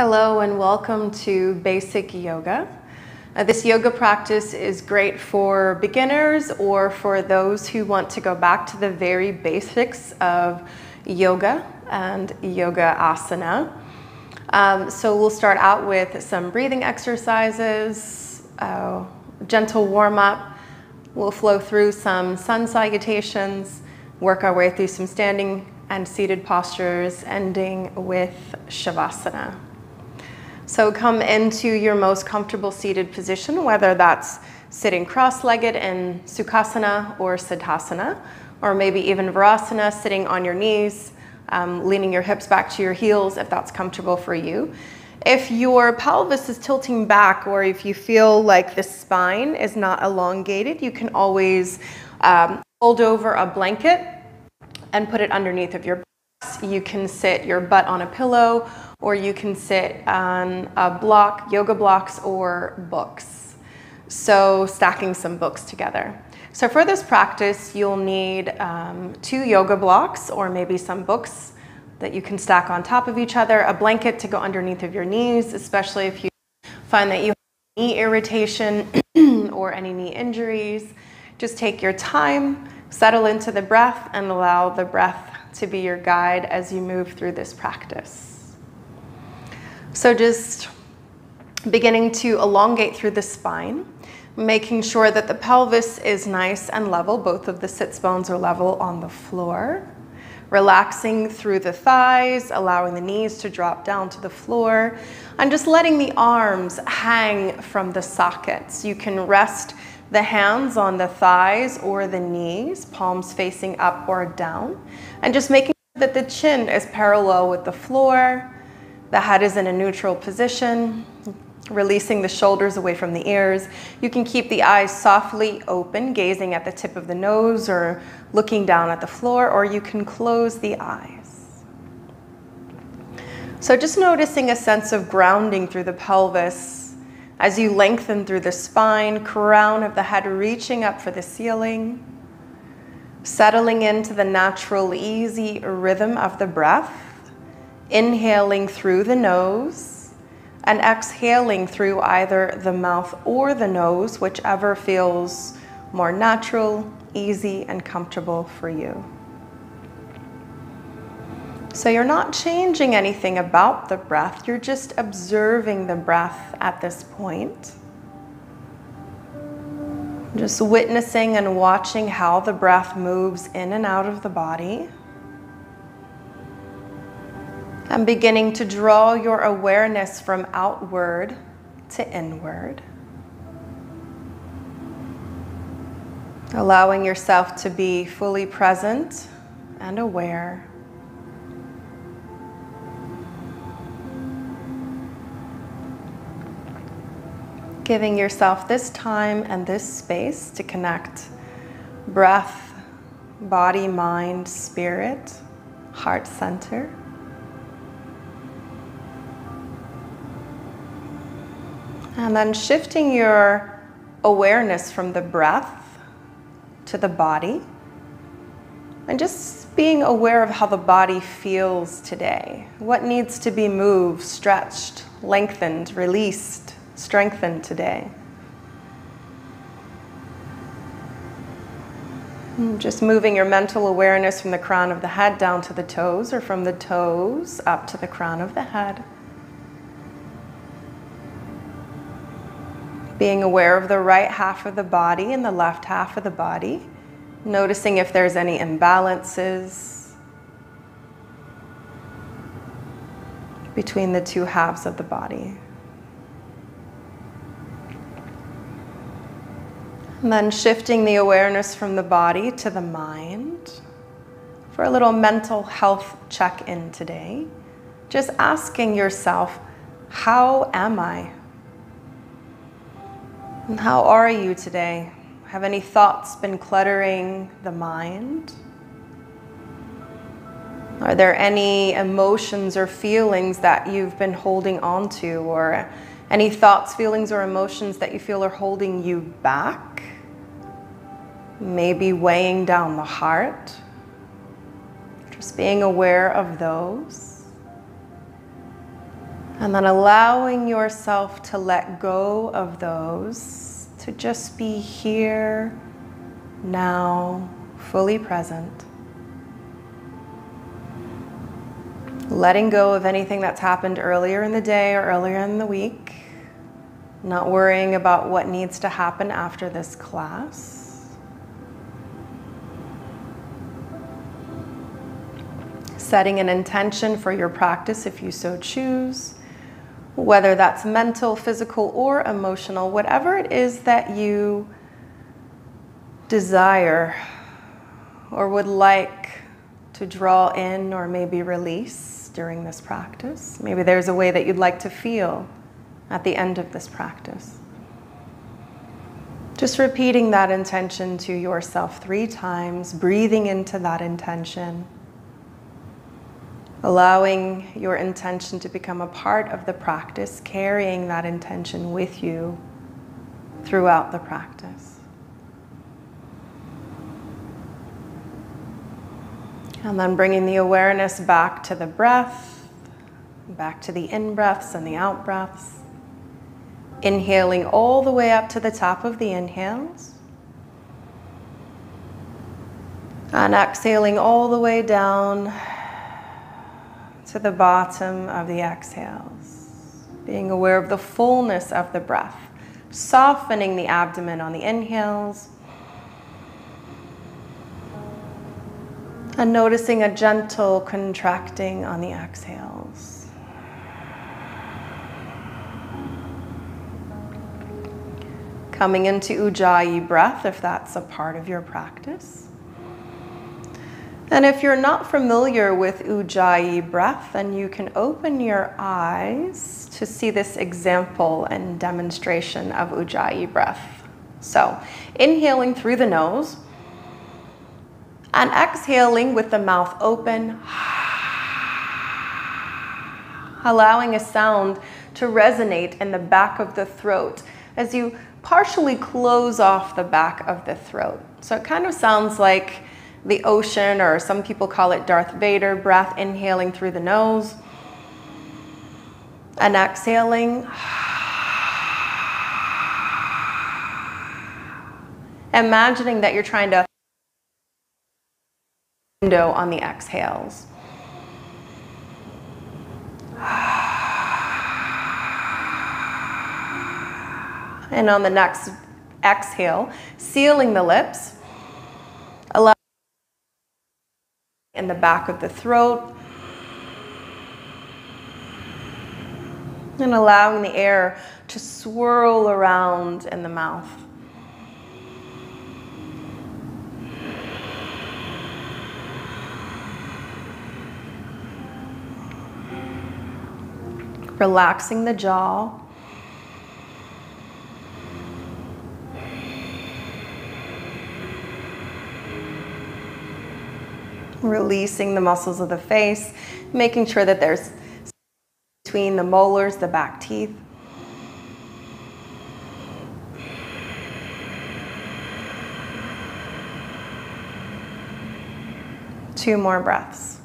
Hello and welcome to Basic Yoga. This yoga practice is great for beginners or for those who want to go back to the very basics of yoga and yoga asana. So we'll start out with some breathing exercises, gentle warm-up. We'll flow through some sun salutations, work our way through some standing and seated postures, ending with shavasana. So come into your most comfortable seated position, whether that's sitting cross-legged in sukhasana or siddhasana, or maybe even virasana, sitting on your knees, leaning your hips back to your heels if that's comfortable for you. If your pelvis is tilting back or if you feel like the spine is not elongated, you can always fold over a blanket and put it underneath of your butt. You can sit your butt on a pillow, or you can sit on a block, yoga blocks or books. So stacking some books together. So for this practice, you'll need 2 yoga blocks or maybe some books that you can stack on top of each other, a blanket to go underneath of your knees, especially if you find that you have knee irritation or any knee injuries. Just take your time, settle into the breath, and allow the breath to be your guide as you move through this practice. So just beginning to elongate through the spine, making sure that the pelvis is nice and level. Both of the sits bones are level on the floor. Relaxing through the thighs, allowing the knees to drop down to the floor, and just letting the arms hang from the sockets. You can rest the hands on the thighs or the knees, palms facing up or down, and just making sure that the chin is parallel with the floor. The head is in a neutral position, releasing the shoulders away from the ears. You can keep the eyes softly open, gazing at the tip of the nose or looking down at the floor, or you can close the eyes. So just noticing a sense of grounding through the pelvis as you lengthen through the spine, crown of the head reaching up for the ceiling, settling into the natural, easy rhythm of the breath. Inhaling through the nose and exhaling through either the mouth or the nose, whichever feels more natural, easy, and comfortable for you. So you're not changing anything about the breath, you're just observing the breath at this point. Just witnessing and watching how the breath moves in and out of the body. And beginning to draw your awareness from outward to inward. Allowing yourself to be fully present and aware. Giving yourself this time and this space to connect breath, body, mind, spirit, heart center. And then shifting your awareness from the breath to the body. And just being aware of how the body feels today. What needs to be moved, stretched, lengthened, released, strengthened today. And just moving your mental awareness from the crown of the head down to the toes, or from the toes up to the crown of the head. Being aware of the right half of the body and the left half of the body. Noticing if there's any imbalances between the two halves of the body. And then shifting the awareness from the body to the mind for a little mental health check-in today. Just asking yourself, how am I? And how are you today? Have any thoughts been cluttering the mind? Are there any emotions or feelings that you've been holding on to, or any thoughts, feelings, or emotions that you feel are holding you back? Maybe weighing down the heart. Just being aware of those. And then allowing yourself to let go of those, to just be here, now, fully present. Letting go of anything that's happened earlier in the day or earlier in the week. Not worrying about what needs to happen after this class. Setting an intention for your practice if you so choose. Whether that's mental, physical, or emotional, whatever it is that you desire or would like to draw in or maybe release during this practice. Maybe there's a way that you'd like to feel at the end of this practice. Just repeating that intention to yourself 3 times, breathing into that intention. Allowing your intention to become a part of the practice, carrying that intention with you throughout the practice. And then bringing the awareness back to the breath, back to the in-breaths and the out-breaths. Inhaling all the way up to the top of the inhales. And exhaling all the way down to the bottom of the exhales, being aware of the fullness of the breath, softening the abdomen on the inhales, and noticing a gentle contracting on the exhales. Coming into ujjayi breath if that's a part of your practice. And if you're not familiar with ujjayi breath, then you can open your eyes to see this example and demonstration of ujjayi breath. So, inhaling through the nose and exhaling with the mouth open, allowing a sound to resonate in the back of the throat as you partially close off the back of the throat. So it kind of sounds like the ocean, or some people call it Darth Vader breath, inhaling through the nose and exhaling. Imagining that you're trying to window on the exhales. And on the next exhale, sealing the lips, allow in the back of the throat, and allowing the air to swirl around in the mouth. Relaxing the jaw. Releasing the muscles of the face, making sure that there's between the molars, the back teeth. Two more breaths.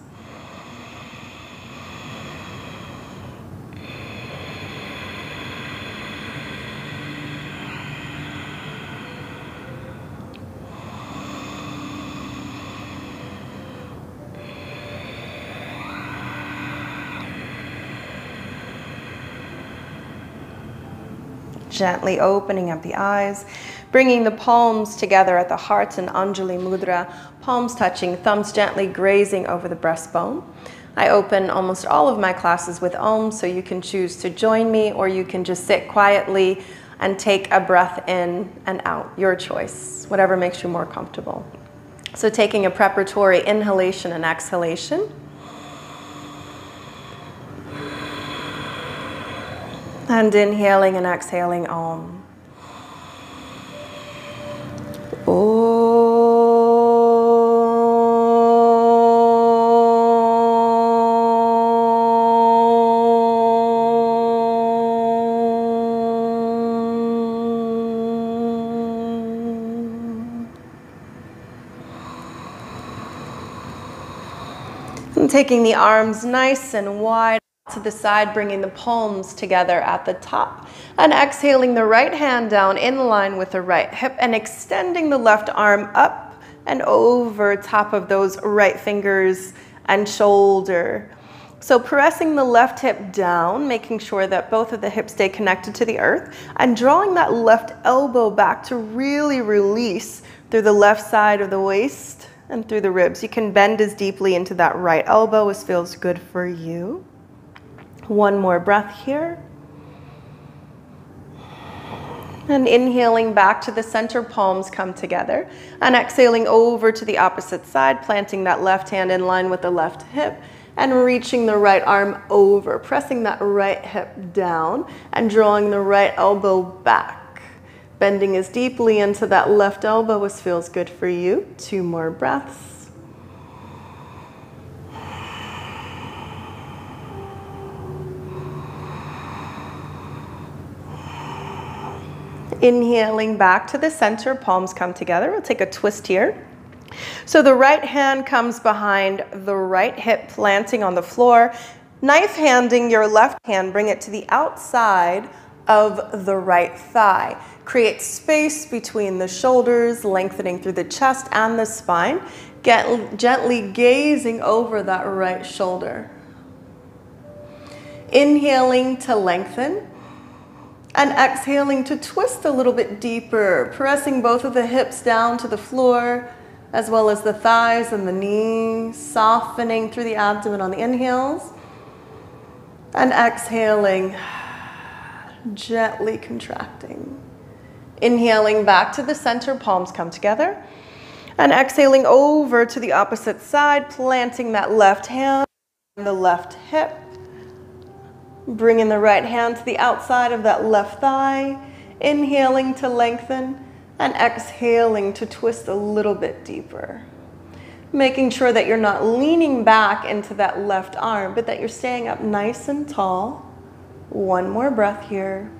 Gently opening up the eyes, bringing the palms together at the heart in Anjali Mudra, palms touching, thumbs gently grazing over the breastbone. I open almost all of my classes with Om, so you can choose to join me, or you can just sit quietly and take a breath in and out, your choice, whatever makes you more comfortable. So taking a preparatory inhalation and exhalation. And inhaling and exhaling Om. And taking the arms nice and wide. to the side, bringing the palms together at the top, and exhaling the right hand down in line with the right hip and extending the left arm up and over top of those right fingers and shoulder. So pressing the left hip down, making sure that both of the hips stay connected to the earth, and drawing that left elbow back to really release through the left side of the waist and through the ribs. You can bend as deeply into that right elbow as feels good for you. One more breath here. And inhaling back to the center, palms come together. And exhaling over to the opposite side, planting that left hand in line with the left hip and reaching the right arm over, pressing that right hip down and drawing the right elbow back. Bending as deeply into that left elbow as feels good for you. 2 more breaths. Inhaling back to the center, palms come together. We'll take a twist here. So the right hand comes behind the right hip, planting on the floor. Knife handing your left hand, bring it to the outside of the right thigh. Create space between the shoulders, lengthening through the chest and the spine. Gently gazing over that right shoulder. Inhaling to lengthen. And exhaling to twist a little bit deeper, pressing both of the hips down to the floor, as well as the thighs and the knees, softening through the abdomen on the inhales. And exhaling, gently contracting. Inhaling back to the center, palms come together. And exhaling over to the opposite side, planting that left hand on the left hip. Bringing the right hand to the outside of that left thigh, inhaling to lengthen and exhaling to twist a little bit deeper. Making sure that you're not leaning back into that left arm, but that you're staying up nice and tall. 1 more breath here.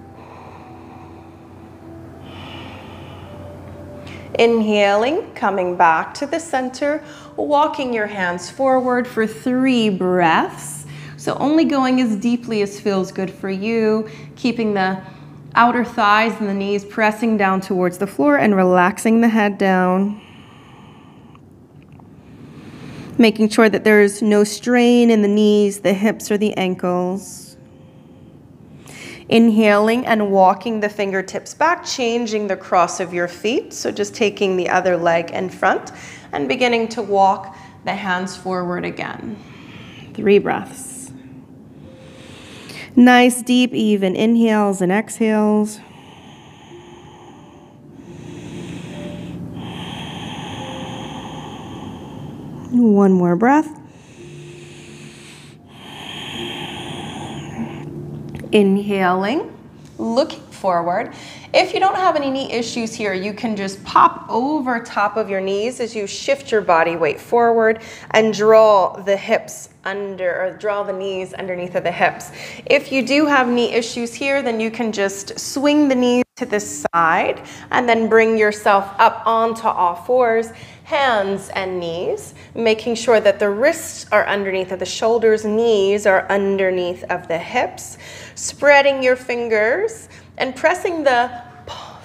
Inhaling, coming back to the center, walking your hands forward for 3 breaths. So only going as deeply as feels good for you, keeping the outer thighs and the knees pressing down towards the floor and relaxing the head down. Making sure that there is no strain in the knees, the hips, or the ankles. Inhaling and walking the fingertips back, changing the cross of your feet. So just taking the other leg in front and beginning to walk the hands forward again. 3 breaths. Nice, deep, even inhales and exhales. One more breath. Inhaling, looking forward. If you don't have any knee issues here, you can just pop over top of your knees as you shift your body weight forward and draw the hips under, or draw the knees underneath of the hips. If you do have knee issues here, then you can just swing the knees to the side and then bring yourself up onto all fours, hands and knees, making sure that the wrists are underneath of the shoulders, knees are underneath of the hips, spreading your fingers and pressing the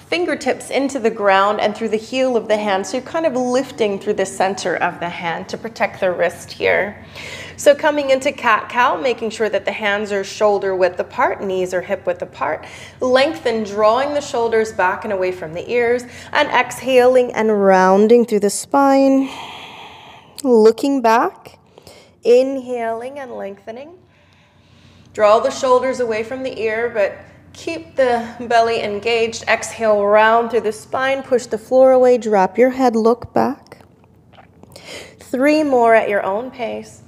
fingertips into the ground and through the heel of the hand. So you're kind of lifting through the center of the hand to protect the wrist here. So coming into cat-cow, making sure that the hands are shoulder width apart, knees are hip width apart. Lengthen, drawing the shoulders back and away from the ears, and exhaling and rounding through the spine. Looking back, inhaling and lengthening. Draw the shoulders away from the ear, but keep the belly engaged. Exhale, round through the spine, push the floor away, drop your head, look back. 3 more at your own pace,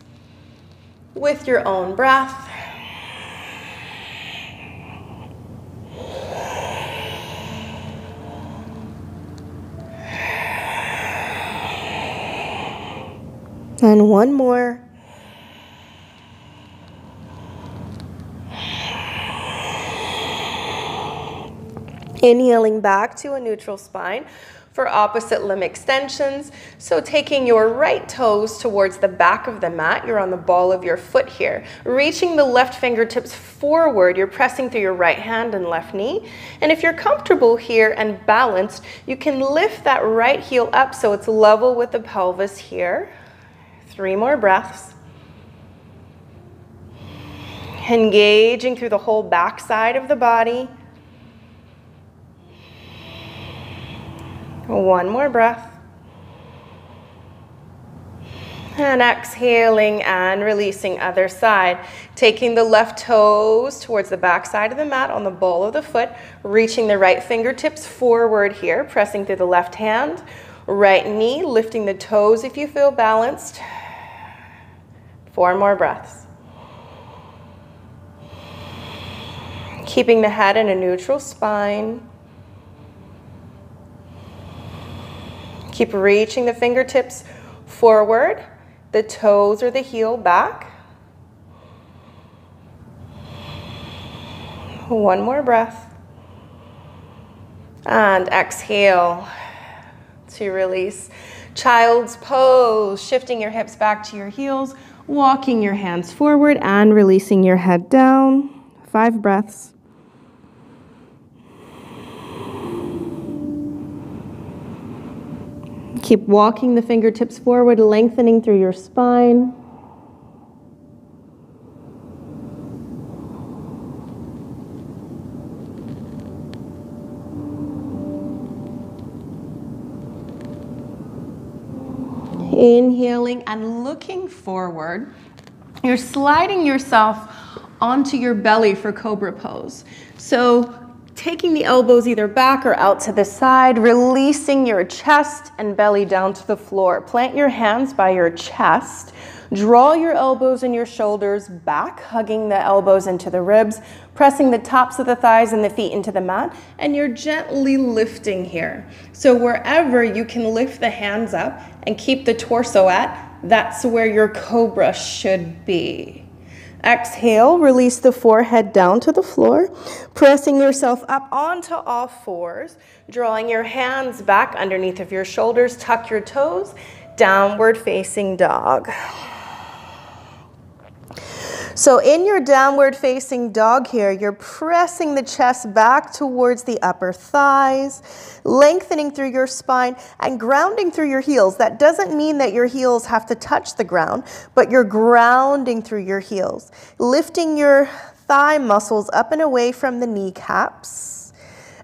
with your own breath. And 1 more. Inhaling back to a neutral spine, for opposite limb extensions. So taking your right toes towards the back of the mat, you're on the ball of your foot here. Reaching the left fingertips forward, you're pressing through your right hand and left knee. And if you're comfortable here and balanced, you can lift that right heel up so it's level with the pelvis here. 3 more breaths. Engaging through the whole back side of the body. 1 more breath. And exhaling and releasing other side. Taking the left toes towards the back side of the mat on the ball of the foot. Reaching the right fingertips forward here. Pressing through the left hand. Right knee. Lifting the toes if you feel balanced. 4 more breaths. Keeping the head in a neutral spine. Keep reaching the fingertips forward, the toes or the heel back. 1 more breath. And exhale to release. Child's pose, shifting your hips back to your heels, walking your hands forward and releasing your head down. 5 breaths. Keep walking the fingertips forward, lengthening through your spine. Inhaling and looking forward. You're sliding yourself onto your belly for cobra pose. So taking the elbows either back or out to the side, releasing your chest and belly down to the floor. Plant your hands by your chest. Draw your elbows and your shoulders back, hugging the elbows into the ribs, pressing the tops of the thighs and the feet into the mat, and you're gently lifting here. So wherever you can lift the hands up and keep the torso at, that's where your cobra should be. Exhale, release the forehead down to the floor, pressing yourself up onto all fours, drawing your hands back underneath of your shoulders, tuck your toes, downward facing dog. So in your downward facing dog here, you're pressing the chest back towards the upper thighs, lengthening through your spine and grounding through your heels. That doesn't mean that your heels have to touch the ground, but you're grounding through your heels, lifting your thigh muscles up and away from the kneecaps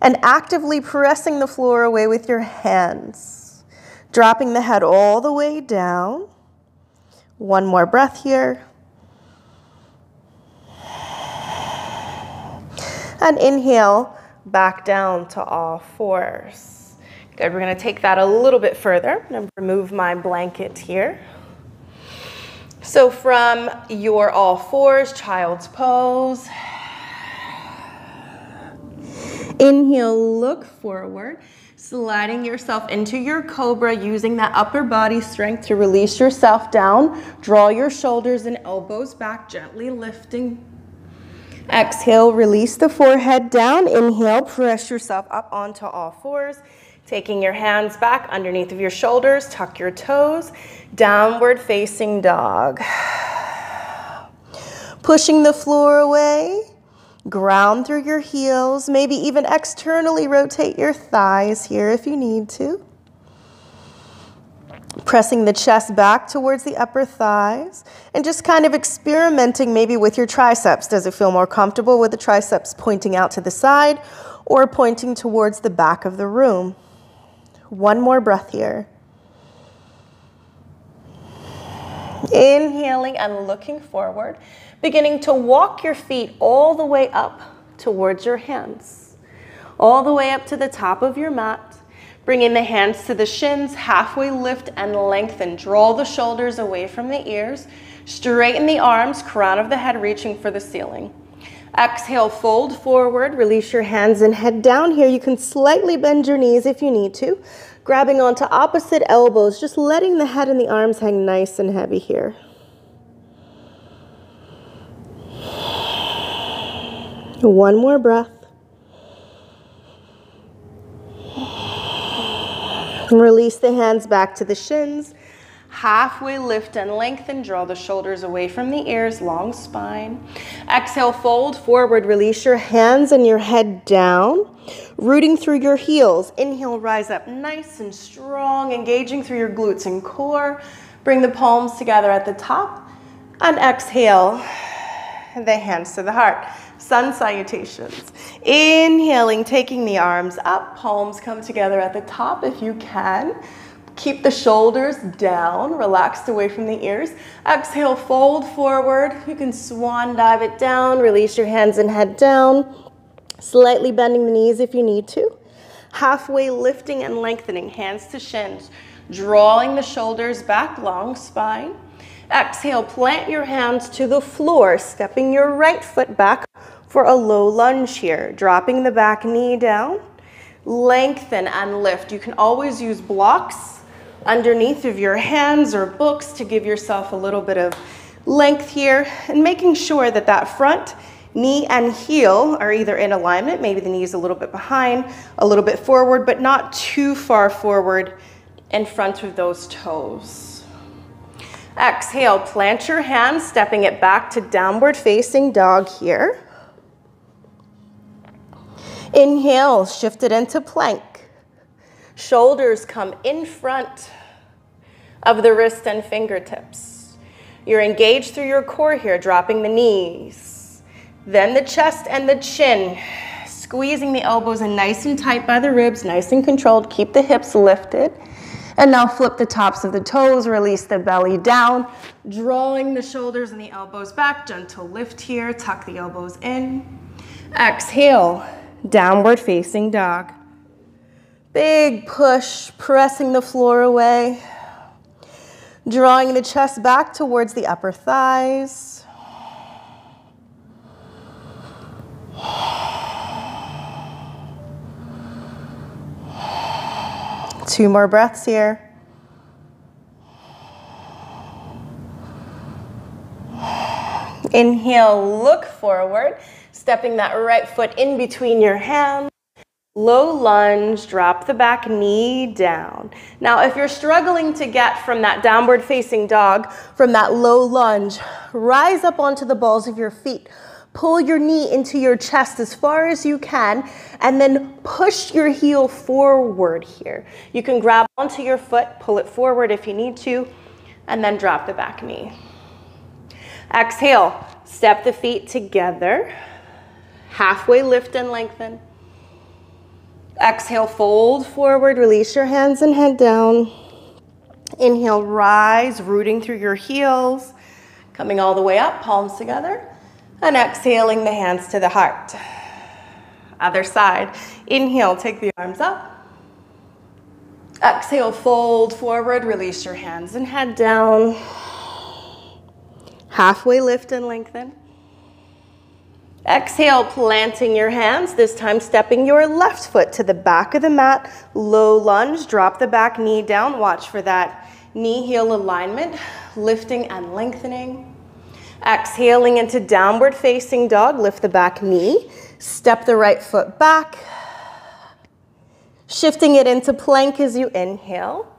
and actively pressing the floor away with your hands, dropping the head all the way down. 1 more breath here. And inhale, back down to all fours. Good, we're gonna take that a little bit further. I'm gonna remove my blanket here. So from your all fours, child's pose. Inhale, look forward, sliding yourself into your cobra, using that upper body strength to release yourself down. Draw your shoulders and elbows back, gently lifting. Exhale, release the forehead down. Inhale, press yourself up onto all fours. Taking your hands back underneath of your shoulders, tuck your toes, downward facing dog. Pushing the floor away, ground through your heels, maybe even externally rotate your thighs here if you need to. Pressing the chest back towards the upper thighs and just kind of experimenting maybe with your triceps. Does it feel more comfortable with the triceps pointing out to the side or pointing towards the back of the room? 1 more breath here. Inhaling and looking forward, beginning to walk your feet all the way up towards your hands, all the way up to the top of your mat. Bringing the hands to the shins, halfway lift and lengthen. Draw the shoulders away from the ears. Straighten the arms, crown of the head reaching for the ceiling. Exhale, fold forward, release your hands and head down here. You can slightly bend your knees if you need to. Grabbing onto opposite elbows, just letting the head and the arms hang nice and heavy here. One more breath. Release the hands back to the shins. Halfway lift and lengthen. Draw the shoulders away from the ears, long spine. Exhale, fold forward. Release your hands and your head down, rooting through your heels. Inhale, rise up nice and strong, engaging through your glutes and core. Bring the palms together at the top. And exhale, the hands to the heart. Sun salutations. Inhaling, taking the arms up. Palms come together at the top if you can. Keep the shoulders down, relaxed away from the ears. Exhale, fold forward. You can swan dive it down. Release your hands and head down. Slightly bending the knees if you need to. Halfway lifting and lengthening, hands to shins. Drawing the shoulders back, long spine. Exhale, plant your hands to the floor, stepping your right foot back for a low lunge here. Dropping the back knee down. Lengthen and lift. You can always use blocks underneath of your hands or books to give yourself a little bit of length here, and making sure that that front knee and heel are either in alignment. Maybe the knee is a little bit behind, a little bit forward, but not too far forward in front of those toes. Exhale, plant your hands, stepping it back to downward facing dog here. Inhale, shift it into plank. Shoulders come in front of the wrist and fingertips. You're engaged through your core here, dropping the knees. Then the chest and the chin, squeezing the elbows in nice and tight by the ribs, nice and controlled. Keep the hips lifted. And now flip the tops of the toes, release the belly down, drawing the shoulders and the elbows back. Gentle lift here, tuck the elbows in. Exhale, downward facing dog. Big push, pressing the floor away. Drawing the chest back towards the upper thighs. Two more breaths here. Inhale, look forward, stepping that right foot in between your hands. Low lunge, drop the back knee down. Now, if you're struggling to get from that downward facing dog, from that low lunge, rise up onto the balls of your feet. Pull your knee into your chest as far as you can, and then push your heel forward here. You can grab onto your foot, pull it forward if you need to, and then drop the back knee. Exhale, step the feet together. Halfway lift and lengthen. Exhale, fold forward, release your hands and head down. Inhale, rise, rooting through your heels, coming all the way up, palms together, and exhaling the hands to the heart. Other side. Inhale, take the arms up. Exhale, fold forward, release your hands and head down. Halfway lift and lengthen. Exhale, planting your hands, this time stepping your left foot to the back of the mat. Low lunge, drop the back knee down. Watch for that knee-heel alignment, lifting and lengthening. Exhaling into downward facing dog, lift the back knee. Step the right foot back. Shifting it into plank as you inhale.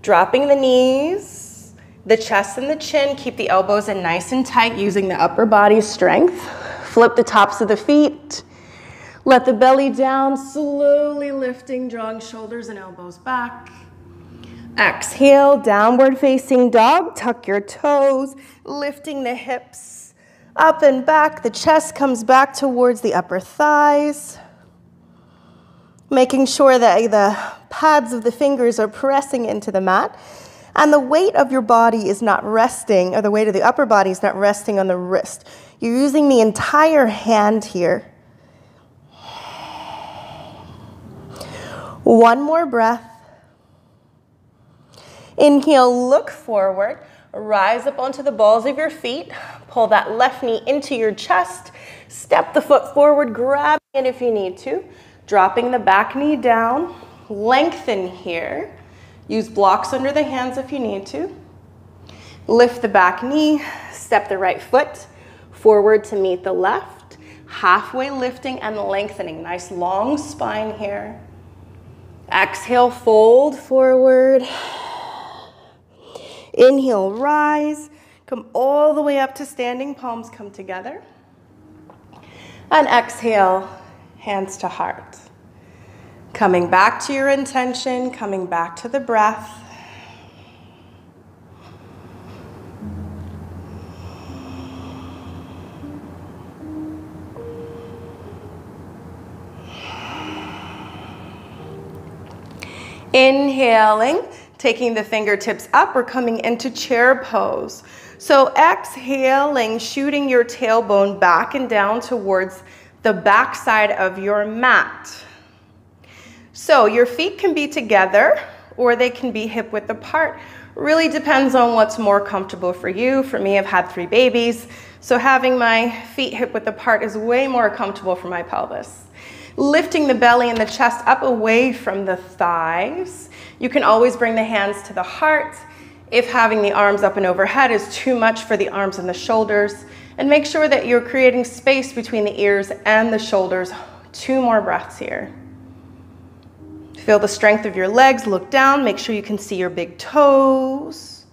Dropping the knees. The chest and the chin, keep the elbows in nice and tight using the upper body strength. Flip the tops of the feet. Let the belly down, slowly lifting, drawing shoulders and elbows back. Exhale, downward facing dog. Tuck your toes, lifting the hips up and back. The chest comes back towards the upper thighs. Making sure that the pads of the fingers are pressing into the mat. And the weight of your body is not resting, or the weight of the upper body is not resting on the wrist. You're using the entire hand here. One more breath. Inhale, look forward. Rise up onto the balls of your feet. Pull that left knee into your chest. Step the foot forward, grab it if you need to. Dropping the back knee down. Lengthen here. Use blocks under the hands if you need to. Lift the back knee, step the right foot forward to meet the left. Halfway lifting and lengthening. Nice long spine here. Exhale, fold forward. Inhale, rise. Come all the way up to standing, palms come together. And exhale, hands to heart. Coming back to your intention, coming back to the breath. Inhaling, taking the fingertips up, we're coming into chair pose. So exhaling, shooting your tailbone back and down towards the back side of your mat. So your feet can be together or they can be hip width apart. Really depends on what's more comfortable for you. For me, I've had 3 babies, so having my feet hip width apart is way more comfortable for my pelvis. Lifting the belly and the chest up away from the thighs. You can always bring the hands to the heart if having the arms up and overhead is too much for the arms and the shoulders. And make sure that you're creating space between the ears and the shoulders. 2 more breaths here. Feel the strength of your legs. Look down. Make sure you can see your big toes.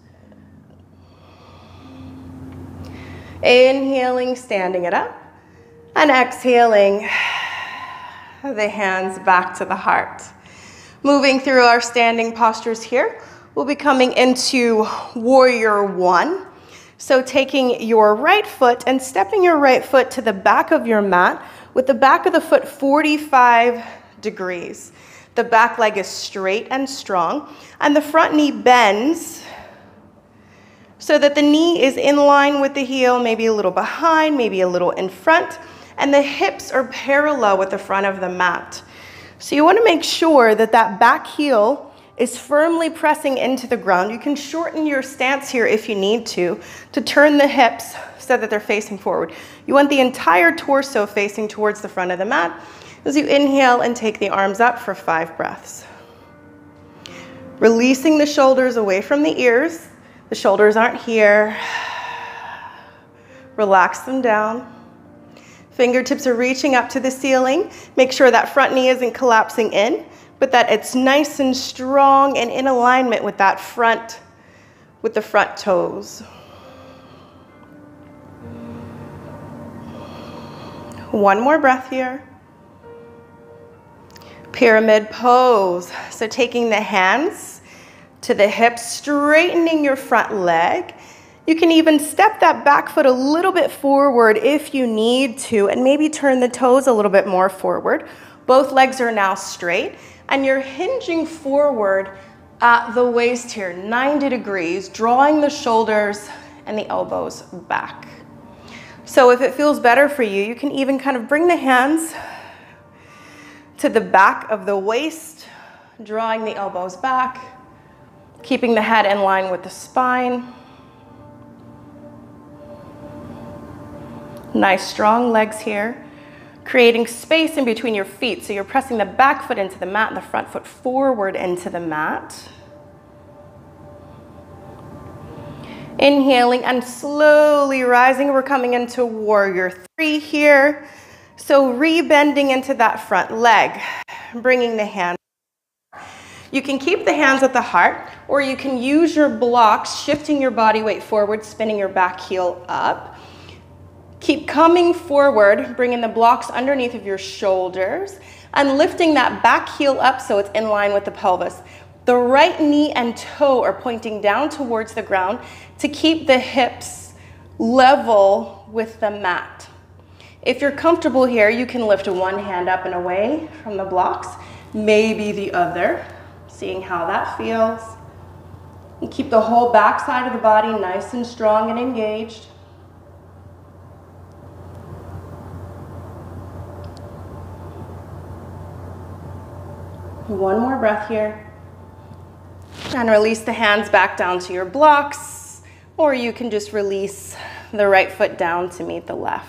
Inhaling, standing it up. And exhaling, the hands back to the heart. Moving through our standing postures here, we'll be coming into warrior 1. So taking your right foot and stepping your right foot to the back of your mat with the back of the foot 45 degrees. The back leg is straight and strong, and the front knee bends so that the knee is in line with the heel, maybe a little behind, maybe a little in front, and the hips are parallel with the front of the mat. So you want to make sure that that back heel is firmly pressing into the ground. You can shorten your stance here if you need to turn the hips so that they're facing forward. You want the entire torso facing towards the front of the mat as you inhale and take the arms up for 5 breaths. Releasing the shoulders away from the ears. The shoulders aren't here. Relax them down. Fingertips are reaching up to the ceiling. Make sure that front knee isn't collapsing in, but that it's nice and strong and in alignment with that front, with the front toes. One more breath here. Pyramid pose. So taking the hands to the hips, straightening your front leg. You can even step that back foot a little bit forward if you need to, and maybe turn the toes a little bit more forward. Both legs are now straight, and you're hinging forward at the waist here, 90 degrees, drawing the shoulders and the elbows back. So if it feels better for you, you can even kind of bring the hands to the back of the waist, drawing the elbows back, keeping the head in line with the spine. Nice strong legs here, creating space in between your feet. So you're pressing the back foot into the mat and the front foot forward into the mat. Inhaling and slowly rising. We're coming into warrior 3 here. So rebending into that front leg, bringing the hands. You can keep the hands at the heart, or you can use your blocks, shifting your body weight forward, spinning your back heel up. Keep coming forward, bringing the blocks underneath of your shoulders and lifting that back heel up so it's in line with the pelvis. The right knee and toe are pointing down towards the ground to keep the hips level with the mat. If you're comfortable here, you can lift one hand up and away from the blocks, maybe the other, seeing how that feels. And keep the whole back side of the body nice and strong and engaged. One more breath here. And release the hands back down to your blocks, or you can just release the right foot down to meet the left.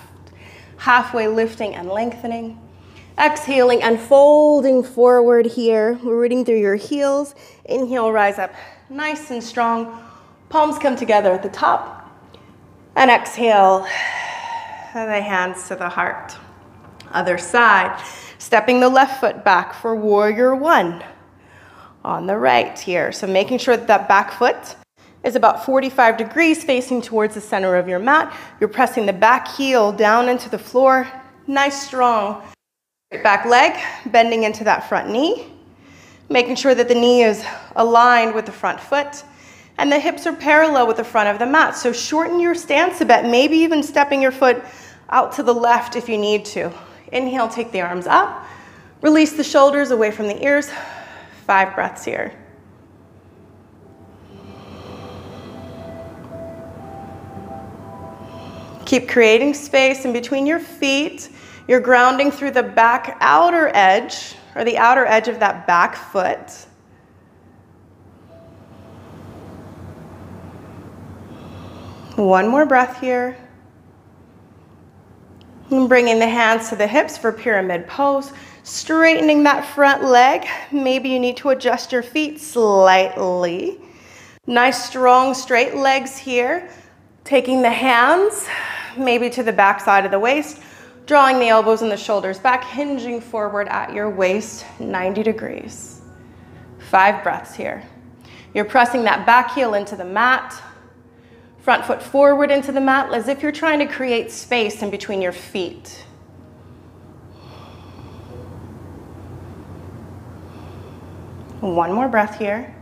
Halfway lifting and lengthening. Exhaling and folding forward here. We're rooting through your heels. Inhale, rise up nice and strong. Palms come together at the top. And exhale, the hands to the heart. Other side. Stepping the left foot back for warrior 1. on the right here. So making sure that that back foot is about 45 degrees facing towards the center of your mat. You're pressing the back heel down into the floor. Nice, strong back leg, bending into that front knee. Making sure that the knee is aligned with the front foot and the hips are parallel with the front of the mat. So shorten your stance a bit, maybe even stepping your foot out to the left if you need to. Inhale, take the arms up. Release the shoulders away from the ears. 5 breaths here. Keep creating space in between your feet. You're grounding through the back outer edge, or the outer edge of that back foot. One more breath here. And bringing the hands to the hips for pyramid pose. Straightening that front leg. Maybe you need to adjust your feet slightly. Nice, strong, straight legs here. Taking the hands maybe to the back side of the waist. Drawing the elbows and the shoulders back, hinging forward at your waist, 90 degrees. 5 breaths here. You're pressing that back heel into the mat. Front foot forward into the mat as if you're trying to create space in between your feet. One more breath here.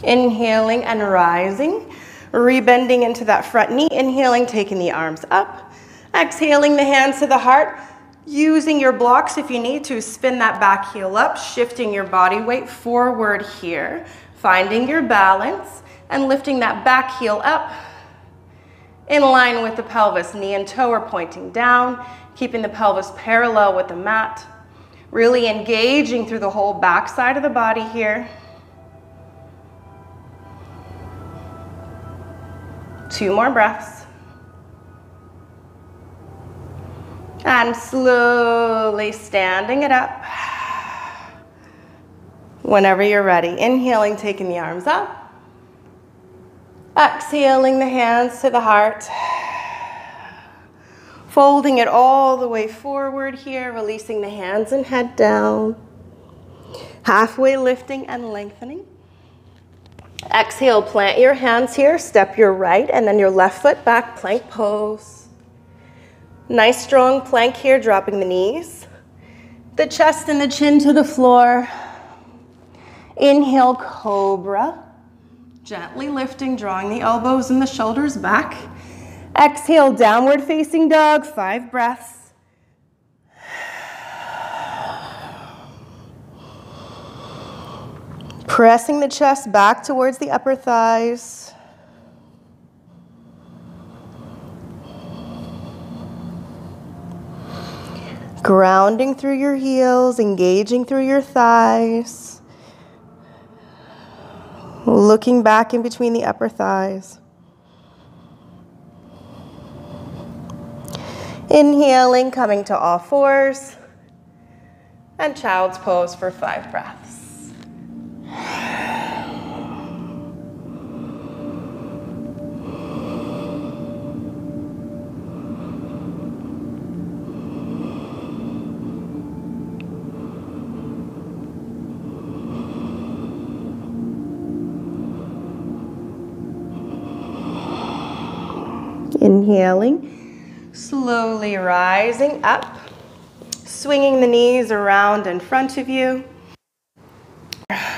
Inhaling and rising. Rebending into that front knee. Inhaling, taking the arms up. Exhaling the hands to the heart. Using your blocks if you need to. Spin that back heel up. Shifting your body weight forward here. Finding your balance and lifting that back heel up in line with the pelvis. Knee and toe are pointing down, keeping the pelvis parallel with the mat. Really engaging through the whole back side of the body here. 2 more breaths. And slowly standing it up. Whenever you're ready, inhaling, taking the arms up. Exhaling the hands to the heart. Folding it all the way forward here, releasing the hands and head down. Halfway lifting and lengthening. Exhale, plant your hands here, step your right and then your left foot back, plank pose. Nice strong plank here, dropping the knees. The chest and the chin to the floor. Inhale, cobra. Gently lifting, drawing the elbows and the shoulders back. Exhale, downward facing dog, 5 breaths. Pressing the chest back towards the upper thighs. Grounding through your heels, engaging through your thighs. Looking back in between the upper thighs. Inhaling, coming to all fours. And child's pose for 5 breaths. Inhaling, slowly rising up, swinging the knees around in front of you.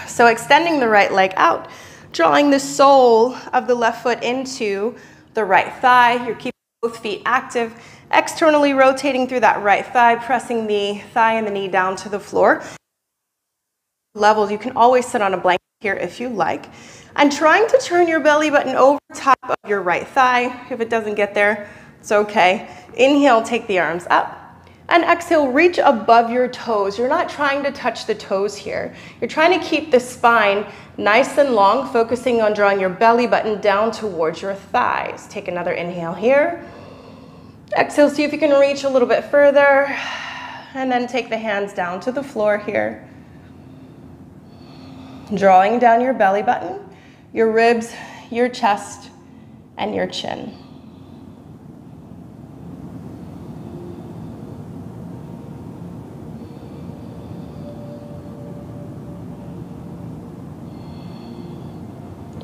So extending the right leg out, drawing the sole of the left foot into the right thigh. You're keeping both feet active, externally rotating through that right thigh, pressing the thigh and the knee down to the floor. Levels, you can always sit on a blanket here if you like. And trying to turn your belly button over top of your right thigh. If it doesn't get there, it's okay. Inhale, take the arms up. And exhale, reach above your toes. You're not trying to touch the toes here. You're trying to keep the spine nice and long, focusing on drawing your belly button down towards your thighs. Take another inhale here. Exhale, see if you can reach a little bit further. And then take the hands down to the floor here. Drawing down your belly button, your ribs, your chest, and your chin.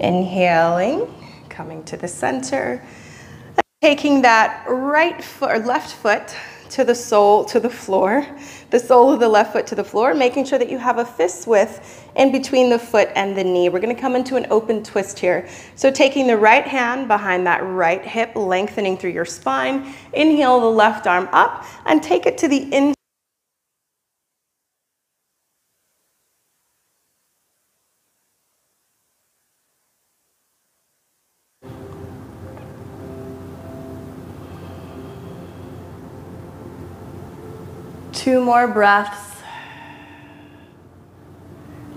Inhaling, coming to the center. Taking that right foot or left foot to the sole, to the floor, the sole of the left foot to the floor, making sure that you have a fist width in between the foot and the knee. We're going to come into an open twist here. So taking the right hand behind that right hip, lengthening through your spine. Inhale the left arm up and take it to the inside. Two more breaths.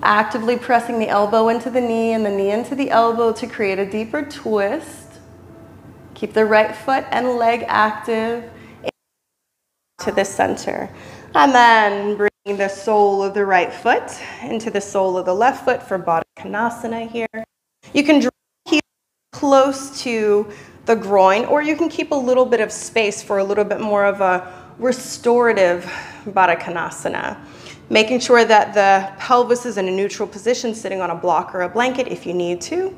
Actively pressing the elbow into the knee and the knee into the elbow to create a deeper twist. Keep the right foot and leg active to the center. And then bringing the sole of the right foot into the sole of the left foot for Baddha Konasana here. You can draw the heel close to the groin, or you can keep a little bit of space for a little bit more of a restorative Baddha Konasana. Making sure that the pelvis is in a neutral position, sitting on a block or a blanket if you need to.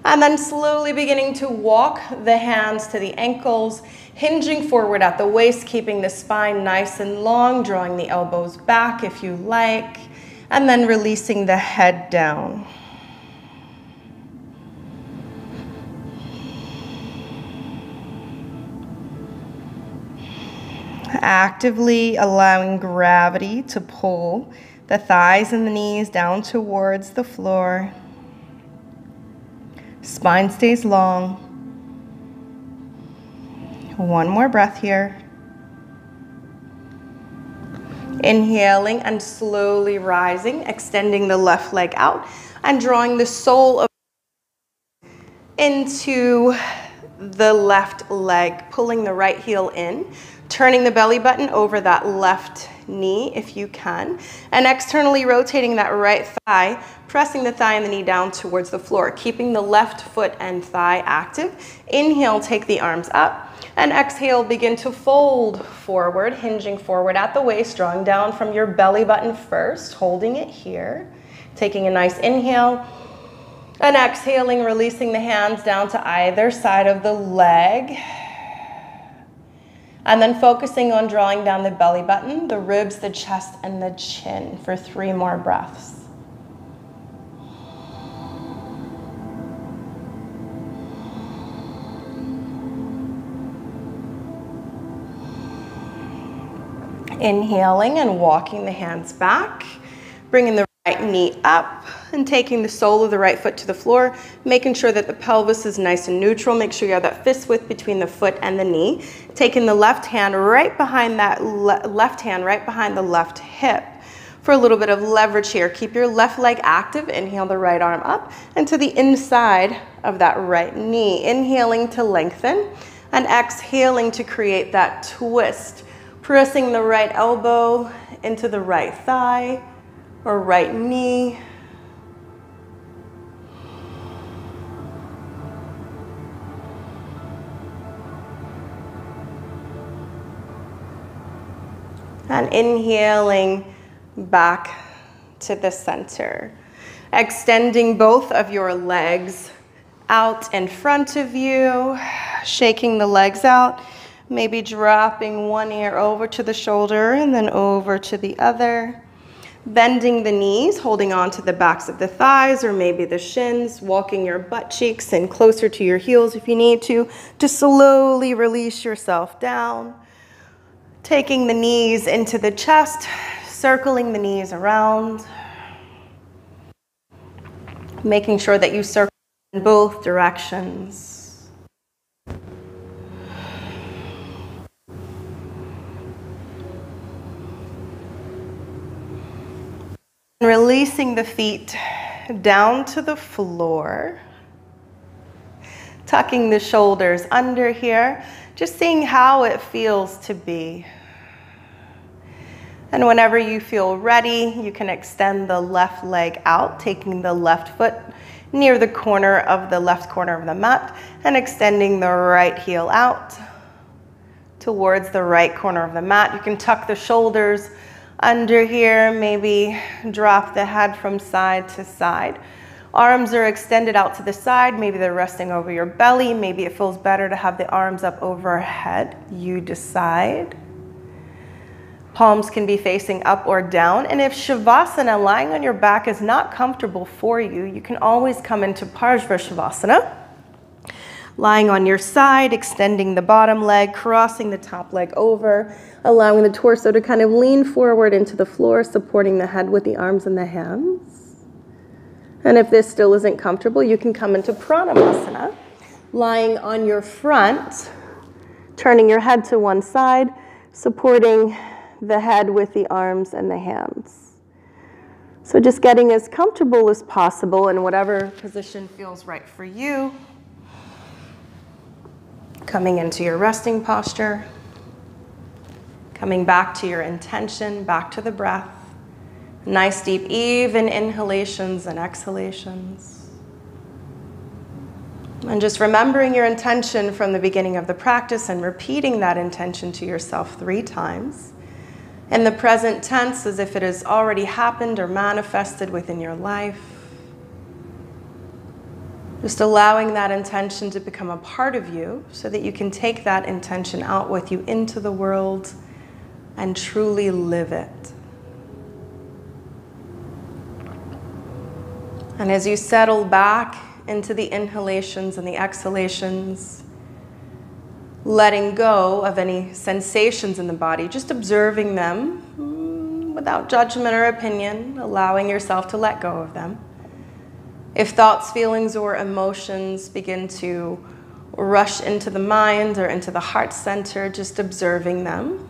And then slowly beginning to walk the hands to the ankles, hinging forward at the waist, keeping the spine nice and long, drawing the elbows back if you like, and then releasing the head down. Actively allowing gravity to pull the thighs and the knees down towards the floor. Spine stays long. One more breath here. Inhaling and slowly rising, extending the left leg out and drawing the sole of into the left leg, pulling the right heel in, turning the belly button over that left knee if you can, and externally rotating that right thigh, pressing the thigh and the knee down towards the floor, keeping the left foot and thigh active. Inhale, take the arms up, and exhale, begin to fold forward, hinging forward at the waist, drawing down from your belly button first, holding it here, taking a nice inhale, and exhaling, releasing the hands down to either side of the leg. And then focusing on drawing down the belly button, the ribs, the chest, and the chin for 3 more breaths. Inhaling and walking the hands back, bringing the right knee up and taking the sole of the right foot to the floor, making sure that the pelvis is nice and neutral. Make sure you have that fist width between the foot and the knee. Taking the left hand right behind that left hand right behind the left hip for a little bit of leverage here. Keep your left leg active. Inhale the right arm up and to the inside of that right knee. Inhaling to lengthen and exhaling to create that twist. Pressing the right elbow into the right thigh or right knee. And inhaling back to the center. Extending both of your legs out in front of you, shaking the legs out, maybe dropping one ear over to the shoulder and then over to the other. Bending the knees, holding on to the backs of the thighs or maybe the shins, walking your butt cheeks in closer to your heels if you need to slowly release yourself down. Taking the knees into the chest, circling the knees around. Making sure that you circle in both directions. Releasing the feet down to the floor. Tucking the shoulders under here. Just seeing how it feels to be. And whenever you feel ready, you can extend the left leg out, taking the left foot near the corner of the left corner of the mat and extending the right heel out towards the right corner of the mat. You can tuck the shoulders under here, maybe drop the head from side to side. Arms are extended out to the side. Maybe they're resting over your belly. Maybe it feels better to have the arms up overhead. You decide. Palms can be facing up or down. And if Shavasana, lying on your back, is not comfortable for you, you can always come into Parsvarashavasana. Lying on your side, extending the bottom leg, crossing the top leg over, allowing the torso to kind of lean forward into the floor, supporting the head with the arms and the hands. And if this still isn't comfortable, you can come into Pranamasana, lying on your front, turning your head to one side, supporting the head with the arms and the hands. So just getting as comfortable as possible in whatever position feels right for you. Coming into your resting posture, coming back to your intention, back to the breath. Nice deep even inhalations and exhalations. And just remembering your intention from the beginning of the practice and repeating that intention to yourself 3 times. In the present tense, as if it has already happened or manifested within your life. Just allowing that intention to become a part of you so that you can take that intention out with you into the world and truly live it. And as you settle back into the inhalations and the exhalations, letting go of any sensations in the body, just observing them without judgment or opinion, allowing yourself to let go of them. If thoughts, feelings, or emotions begin to rush into the mind or into the heart center, just observing them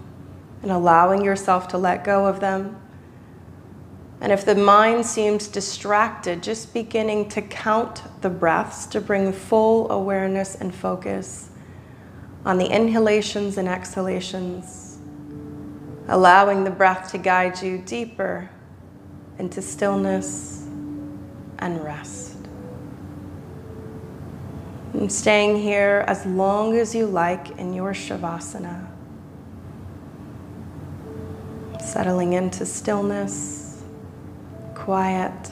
and allowing yourself to let go of them. And if the mind seems distracted, just beginning to count the breaths to bring full awareness and focus on the inhalations and exhalations, allowing the breath to guide you deeper into stillness and rest. And staying here as long as you like in your Shavasana. Settling into stillness, quiet,